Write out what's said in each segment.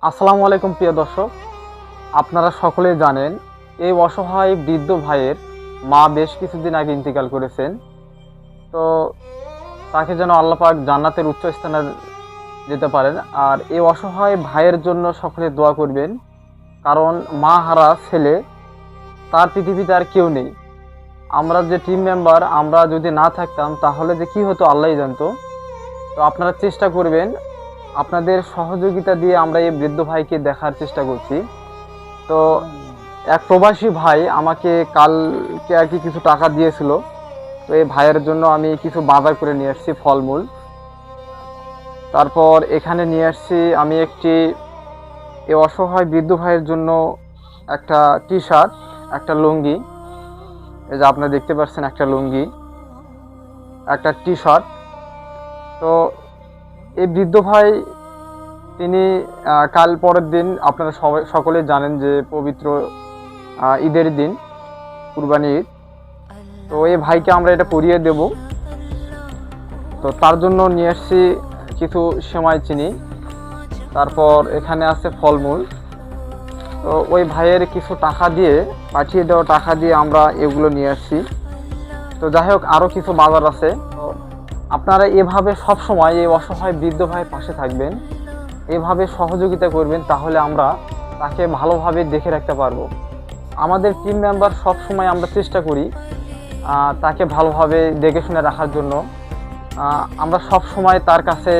আসসালামু আলাইকুম প্রিয় দর্শক, আপনারা সকলেই জানেন এই অসহায় বৃদ্ধ ভাইয়ের মা বেশ কিছুদিন আগে ইন্তেকাল করেছেন। তো তাকে যেন আল্লাহ পাক জান্নাতের উচ্চ স্থানে যেতে পারেন। আর এই অসহায় ভাইয়ের জন্য সকলে দোয়া করবেন, কারণ মা হারা ছেলে তার পৃথিবীতে আর কেউ নেই। আমরা যে টিম মেম্বার, আমরা যদি না থাকতাম তাহলে যে কি হতো আল্লাহই জানতো। তো আপনারা চেষ্টা করবেন, আপনাদের সহযোগিতা দিয়ে আমরা এই বৃদ্ধ ভাইকে দেখার চেষ্টা করছি। তো এক প্রবাসী ভাই আমাকে কালকে আর কি কিছু টাকা দিয়েছিল। তো এই ভাইয়ের জন্য আমি কিছু বাজার করে নিয়ে আসছি, ফলমূল। তারপর এখানে নিয়ে আসছি আমি একটি এই অসহায় বৃদ্ধ ভাইয়ের জন্য একটা টি শার্ট, একটা লুঙ্গি। এই যে আপনারা দেখতে পাচ্ছেন, একটা লুঙ্গি, একটা টি শার্ট। তো এই বৃদ্ধ ভাই তিনি কাল পরের দিন, আপনারা সবাই সকলেই জানেন যে পবিত্র ঈদের দিন, কুরবানি ঈদ। তো এই ভাইকে আমরা এটা পরিয়ে দেব। তো তার জন্য নিয়ে আসছি কিছু সেমাই চিনি, তারপর এখানে আছে ফলমূল। তো ওই ভাইয়ের কিছু টাকা দিয়ে, পাঠিয়ে দেওয়া টাকা দিয়ে আমরা এগুলো নিয়ে আসছি। তো যাই হোক, আরও কিছু বাজার আছে। তো আপনারা এভাবে সব সময় এই অসহায় বৃদ্ধ ভাইয়ের পাশে থাকবেন, এভাবে সহযোগিতা করবেন, তাহলে আমরা তাকে ভালোভাবে দেখে রাখতে পারবো। আমাদের টিম মেম্বার সব সময় আমরা চেষ্টা করি তাকে ভালোভাবে দেখে শুনে রাখার জন্য। আমরা সব সময় তার কাছে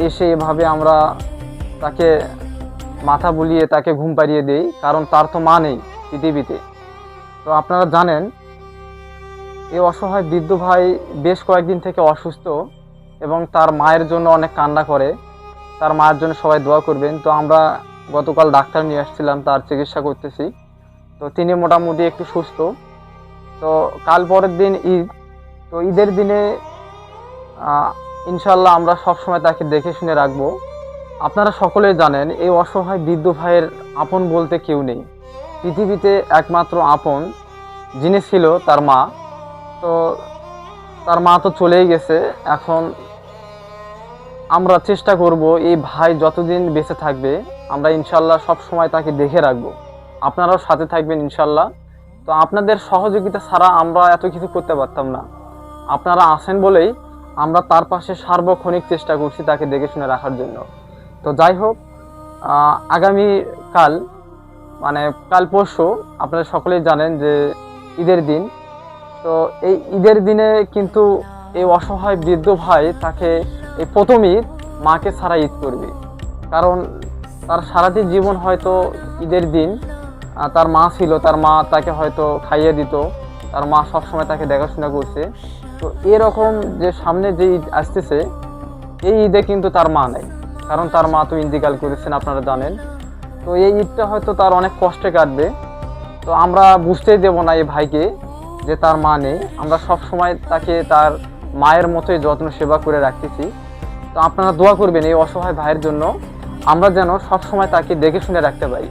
এসে এভাবে আমরা তাকে মাথা বুলিয়ে তাকে ঘুম পাড়িয়ে দেই, কারণ তার তো মা নেই পৃথিবীতে। তো আপনারা জানেন এই অসহায় বৃদ্ধ ভাই বেশ কয়েকদিন থেকে অসুস্থ এবং তার মায়ের জন্য অনেক কান্না করে। তার মায়ের জন্য সবাই দোয়া করবেন। তো আমরা গতকাল ডাক্তার নিয়ে আসছিলাম, তার চিকিৎসা করতেছি। তো তিনি মোটামুটি একটু সুস্থ। তো কাল পরের দিন ঈদ। তো ঈদের দিনে ইনশাল্লাহ আমরা সবসময় তাকে দেখে শুনে রাখবো। আপনারা সকলেই জানেন এই অসহায় বৃদ্ধ ভাইয়ের আপন বলতে কেউ নেই পৃথিবীতে। একমাত্র আপন যিনি ছিল তার মা। তো তার মা তো চলেই গেছে। এখন আমরা চেষ্টা করব এই ভাই যতদিন বেঁচে থাকবে আমরা ইনশাল্লাহ সব সময় তাকে দেখে রাখবো। আপনারাও সাথে থাকবেন ইনশাল্লাহ। তো আপনাদের সহযোগিতা ছাড়া আমরা এত কিছু করতে পারতাম না। আপনারা আছেন বলেই আমরা তার পাশে সার্বক্ষণিক চেষ্টা করছি তাকে দেখে শুনে রাখার জন্য। তো যাই হোক, আগামী কাল, মানে কাল পরশু, আপনারা সকলেই জানেন যে ঈদের দিন। তো এই ঈদের দিনে কিন্তু এই অসহায় বৃদ্ধ ভাই তাকে এই প্রথম ঈদ মাকে ছাড়া ঈদ করবে। কারণ তার সারাটি জীবন হয়তো ঈদের দিন তার মা ছিল, তার মা তাকে হয়তো খাইয়ে দিত, তার মা সবসময় তাকে দেখাশোনা করছে। তো এরকম যে সামনে যে ঈদ আসতেছে, এই ঈদে কিন্তু তার মা নেই, কারণ তার মা তো ইন্তেকাল করেছেন, আপনারা জানেন। তো এই ঈদটা হয়তো তার অনেক কষ্টে কাটবে। তো আমরা বুঝতেই দেব না এই ভাইকে যে তার মা নেই। আমরা সব সময় তাকে তার মায়ের মতোই যত্ন সেবা করে রাখতেছি। তো আপনারা দোয়া করবেন এই অসহায় ভাইয়ের জন্য, আমরা যেন সব সময় তাকে দেখে শুনে রাখতে পারি।